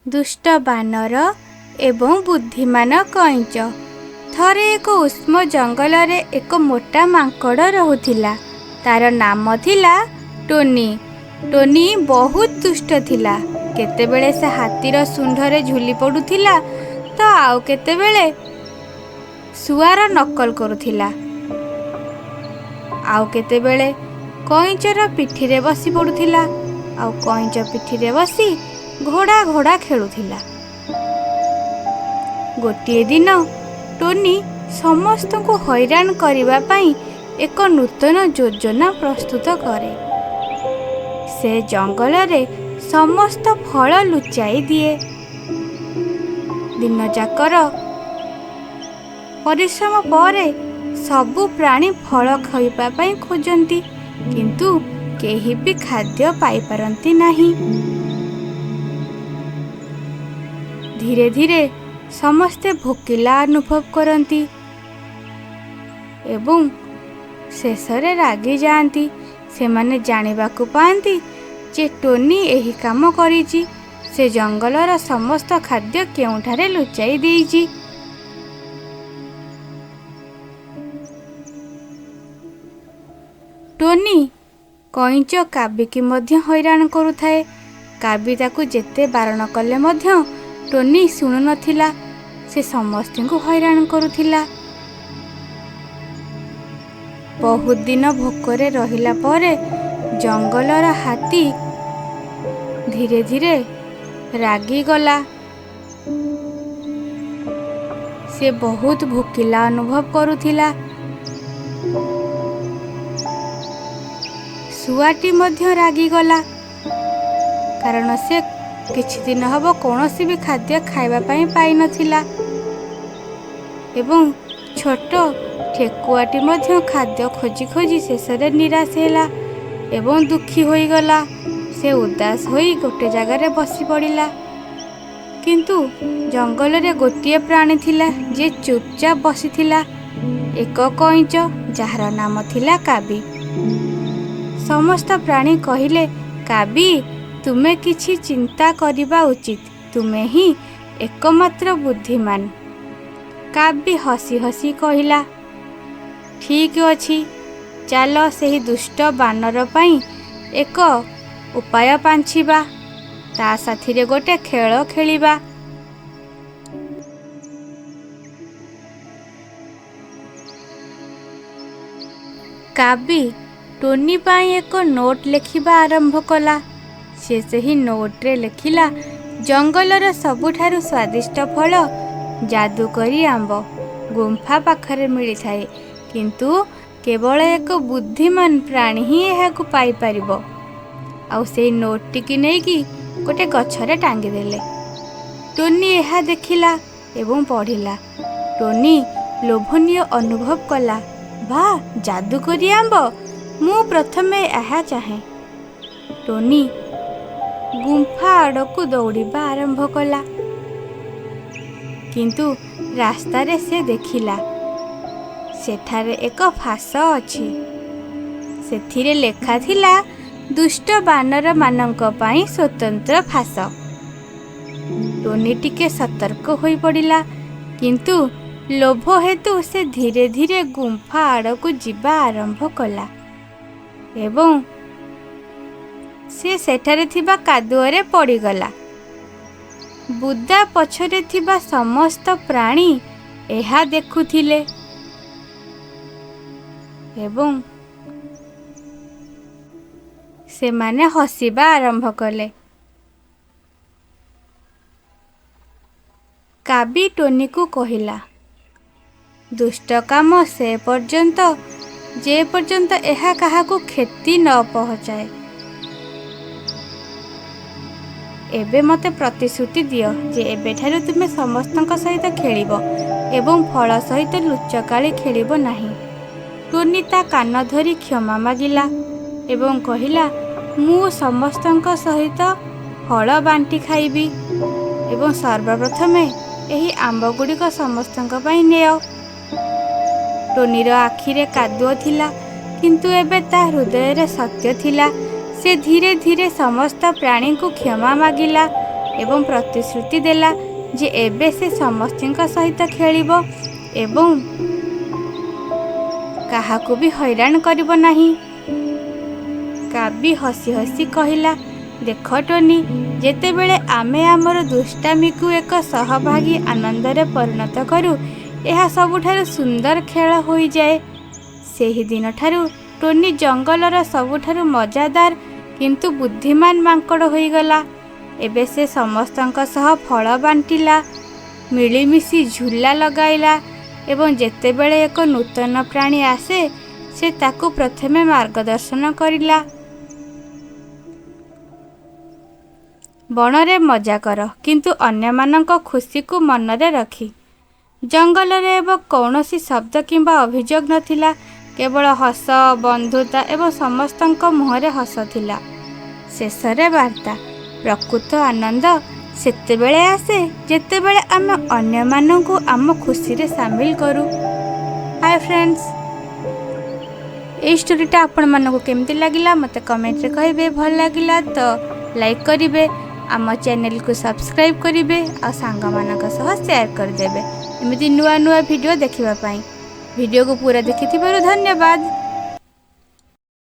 ଦୁଷ୍ଟ ବାନର ଏବଂ ବୁଦ୍ଧିମାନ କଇଁଚ। ଥରେ ଏକ ଉଷ୍ମ ଜଙ୍ଗଲରେ ଏକ ମୋଟା ମାଙ୍କଡ଼ ରହୁଥିଲା। ତାର ନାମ ଥିଲା ଟୋନି। ଟୋନି ବହୁତ ଦୁଷ୍ଟ ଥିଲା। କେତେବେଳେ ସେ ହାତୀର ଶୁଣ୍ଢରେ ଝୁଲି ପଡ଼ୁଥିଲା ତ ଆଉ କେତେବେଳେ ଶୁଆର ନକଲ କରୁଥିଲା। ଆଉ କେତେବେଳେ କଇଁଚର ପିଠିରେ ବସି ପଡ଼ୁଥିଲା। ଆଉ କଇଁଚ ପିଠିରେ ବସି ଘୋଡ଼ା ଘୋଡ଼ା ଖେଳୁଥିଲା। ଗୋଟିଏ ଦିନ ଟୋନି ସମସ୍ତଙ୍କୁ ହଇରାଣ କରିବା ପାଇଁ ଏକ ନୂତନ ଯୋଜନା ପ୍ରସ୍ତୁତ କରେ। ସେ ଜଙ୍ଗଲରେ ସମସ୍ତ ଫଳ ଲୁଚାଇ ଦିଏ। ଦିନଯାକର ପରିଶ୍ରମ ପରେ ସବୁ ପ୍ରାଣୀ ଫଳ ଖାଇବା ପାଇଁ ଖୋଜନ୍ତି, କିନ୍ତୁ କେହି ବି ଖାଦ୍ୟ ପାଇପାରନ୍ତି ନାହିଁ। ଧୀରେ ଧୀରେ ସମସ୍ତେ ଭୋକିଲା ଅନୁଭବ କରନ୍ତି ଏବଂ ଶେଷରେ ରାଗି ଯାଆନ୍ତି। ସେମାନେ ଜାଣିବାକୁ ପାଆନ୍ତି ଯେ ଟୋନି ଏହି କାମ କରିଛି। ସେ ଜଙ୍ଗଲର ସମସ୍ତ ଖାଦ୍ୟ କେଉଁଠାରେ ଲୁଚାଇ ଦେଇଛି। ଟୋନି କଇଁଚ କାବିକି ମଧ୍ୟ ହଇରାଣ କରୁଥାଏ। କାବି ତାକୁ ଯେତେ ବାରଣ କଲେ ମଧ୍ୟ ଟୋନି ଶୁଣୁନଥିଲା। ସେ ସମସ୍ତଙ୍କୁ ହଇରାଣ କରୁଥିଲା। ବହୁତ ଦିନ ଭୋକରେ ରହିଲା ପରେ ଜଙ୍ଗଲର ହାତୀ ଧୀରେ ଧୀରେ ରାଗିଗଲା। ସେ ବହୁତ ଭୋକିଲା ଅନୁଭବ କରୁଥିଲା। ଶୁଆଟି ମଧ୍ୟ ରାଗିଗଲା, କାରଣ ସେ କିଛି ଦିନ ହେବ କୌଣସି ବି ଖାଦ୍ୟ ଖାଇବା ପାଇଁ ପାଇନଥିଲା। ଏବଂ ଛୋଟ ଠେକୁଆଟି ମଧ୍ୟ ଖାଦ୍ୟ ଖୋଜି ଖୋଜି ଶେଷରେ ନିରାଶ ହେଲା ଏବଂ ଦୁଃଖୀ ହୋଇଗଲା। ସେ ଉଦାସ ହୋଇ ଗୋଟେ ଜାଗାରେ ବସି ପଡ଼ିଲା। କିନ୍ତୁ ଜଙ୍ଗଲରେ ଗୋଟିଏ ପ୍ରାଣୀ ଥିଲା ଯିଏ ଚୁପଚାପ ବସିଥିଲା, ଏକ କଇଁଚ ଯାହାର ନାମ ଥିଲା କାବି। ସମସ୍ତ ପ୍ରାଣୀ କହିଲେ, କାବି, ତୁମେ କିଛି ଚିନ୍ତା କରିବା ଉଚିତ। ତୁମେ ହିଁ ଏକମାତ୍ର ବୁଦ୍ଧିମାନ। କାବି ହସି ହସି କହିଲା, ଠିକ୍ ଅଛି, ଚାଲ ସେହି ଦୁଷ୍ଟ ବାନର ପାଇଁ ଏକ ଉପାୟ ପାଞ୍ଚିବା। ତା ସାଥିରେ ଗୋଟେ ଖେଳ ଖେଳିବା। କାବି ଟୋନି ପାଇଁ ଏକ ନୋଟ୍ ଲେଖିବା ଆରମ୍ଭ କଲା। ସେ ସେହି ନୋଟ୍ରେ ଲେଖିଲା, ଜଙ୍ଗଲର ସବୁଠାରୁ ସ୍ୱାଦିଷ୍ଟ ଫଳ ଯାଦୁକରୀ ଆମ୍ବ ଗୁମ୍ଫା ପାଖରେ ମିଳିଥାଏ, କିନ୍ତୁ କେବଳ ଏକ ବୁଦ୍ଧିମାନ ପ୍ରାଣୀ ହିଁ ଏହାକୁ ପାଇପାରିବ। ଆଉ ସେଇ ନୋଟ୍ଟିକି ନେଇକି ଗୋଟେ ଗଛରେ ଟାଙ୍ଗିଦେଲେ। ଟୋନି ଏହା ଦେଖିଲା ଏବଂ ପଢ଼ିଲା। ଟୋନି ଲୋଭନୀୟ ଅନୁଭବ କଲା। ବାଃ, ଯାଦୁକରୀ ଆମ୍ବ! ମୁଁ ପ୍ରଥମେ ଏହା ଚାହେଁ। ଟୋନି ଗୁମ୍ଫା ଆଡ଼କୁ ଦୌଡ଼ିବା ଆରମ୍ଭ କଲା। କିନ୍ତୁ ରାସ୍ତାରେ ସେ ଦେଖିଲା ସେଠାରେ ଏକ ଫାଶ ଅଛି। ସେଥିରେ ଲେଖା ଥିଲା, ଦୁଷ୍ଟ ବାନରମାନଙ୍କ ପାଇଁ ସ୍ୱତନ୍ତ୍ର ଫାଶ। ଟୋନି ଟିକେ ସତର୍କ ହୋଇପଡ଼ିଲା, କିନ୍ତୁ ଲୋଭ ହେତୁ ସେ ଧୀରେ ଧୀରେ ଗୁମ୍ଫା ଆଡ଼କୁ ଯିବା ଆରମ୍ଭ କଲା ଏବଂ ସେ ସେଠାରେ ଥିବା କାଦୁଅରେ ପଡ଼ିଗଲା। ବୁଦା ପଛରେ ଥିବା ସମସ୍ତ ପ୍ରାଣୀ ଏହା ଦେଖୁଥିଲେ ଏବଂ ସେମାନେ ହସିବା ଆରମ୍ଭ କଲେ। କାବି ଟୋନିକୁ କହିଲା, ଦୁଷ୍ଟ କାମ ସେ ପର୍ଯ୍ୟନ୍ତ ଯେ ପର୍ଯ୍ୟନ୍ତ ଏହା କାହାକୁ କ୍ଷତି ନ ପହଞ୍ଚାଏ। ଏବେ ମୋତେ ପ୍ରତିଶ୍ରୁତି ଦିଅ ଯେ ଏବେଠାରୁ ତୁମେ ସମସ୍ତଙ୍କ ସହିତ ଖେଳିବ ଏବଂ ଫଳ ସହିତ ଲୁଚକାଳି ଖେଳିବ ନାହିଁ। ଟୋନି ତା କାନ ଧରି କ୍ଷମା ମାଗିଲା ଏବଂ କହିଲା, ମୁଁ ସମସ୍ତଙ୍କ ସହିତ ଫଳ ବାଣ୍ଟି ଖାଇବି ଏବଂ ସର୍ବପ୍ରଥମେ ଏହି ଆମ୍ବଗୁଡ଼ିକ ସମସ୍ତଙ୍କ ପାଇଁ ନେଅ। ଟୋନିର ଆଖିରେ କାଦୁଅ ଥିଲା, କିନ୍ତୁ ଏବେ ତା ହୃଦୟରେ ସତ୍ୟ ଥିଲା। ସେ ଧୀରେ ଧୀରେ ସମସ୍ତ ପ୍ରାଣୀଙ୍କୁ କ୍ଷମା ମାଗିଲା ଏବଂ ପ୍ରତିଶ୍ରୁତି ଦେଲା ଯେ ଏବେ ସେ ସମସ୍ତଙ୍କ ସହିତ ଖେଳିବ ଏବଂ କାହାକୁ ବି ହଇରାଣ କରିବ ନାହିଁ। କାବି ହସି ହସି କହିଲା, ଦେଖ ଟୋନି, ଯେତେବେଳେ ଆମେ ଆମର ଦୁଷ୍ଟାମିକୁ ଏକ ସହଭାଗୀ ଆନନ୍ଦରେ ପରିଣତ କରୁ, ଏହା ସବୁଠାରୁ ସୁନ୍ଦର ଖେଳ ହୋଇଯାଏ। ସେହିଦିନଠାରୁ ଟୋନି ଜଙ୍ଗଲର ସବୁଠାରୁ ମଜାଦାର କିନ୍ତୁ ବୁଦ୍ଧିମାନ ମାଙ୍କଡ଼ ହୋଇଗଲା। ଏବେ ସେ ସମସ୍ତଙ୍କ ସହ ଫଳ ବାଣ୍ଟିଲା, ମିଳିମିଶି ଝୁଲା ଲଗାଇଲା ଏବଂ ଯେତେବେଳେ ଏକ ନୂତନ ପ୍ରାଣୀ ଆସେ ସେ ତାକୁ ପ୍ରଥମେ ମାର୍ଗଦର୍ଶନ କରିଲା। ବଣରେ ମଜା କର, କିନ୍ତୁ ଅନ୍ୟମାନଙ୍କ ଖୁସିକୁ ମନରେ ରଖି। ଜଙ୍ଗଲରେ ଏବେ କୌଣସି ଶବ୍ଦ କିମ୍ବା ଅଭିଯୋଗ ନଥିଲା, କେବଳ ହସ, ବନ୍ଧୁତା ଏବଂ ସମସ୍ତଙ୍କ ମୁହଁରେ ହସ ଥିଲା। ଶେଷରେ ବାର୍ତ୍ତା, ପ୍ରକୃତ ଆନନ୍ଦ ସେତେବେଳେ ଆସେ ଯେତେବେଳେ ଆମେ ଅନ୍ୟମାନଙ୍କୁ ଆମ ଖୁସିରେ ସାମିଲ କରୁ। ହାय ଫ୍ରେଣ୍ଡସ୍, ଏଇ ଷ୍ଟୋରିଟା ଆପଣମାନଙ୍କୁ କେମିତି ଲାଗିଲା ମୋତେ କମେଣ୍ଟରେ କହିବେ। ଭଲ ଲାଗିଲା ତ ଲାଇକ୍ କରିବେ, ଆମ ଚ୍ୟାନେଲକୁ ସବସ୍କ୍ରାଇବ୍ କରିବେ ଆଉ ସାଙ୍ଗମାନଙ୍କ ସହ ସେୟାର କରିଦେବେ ଏମିତି ନୂଆ ନୂଆ ଭିଡ଼ିଓ ଦେଖିବା ପାଇଁ। ଭିଡ଼ିଓକୁ ପୁରା ଦେଖିଥିବାରୁ ଧନ୍ୟବାଦ।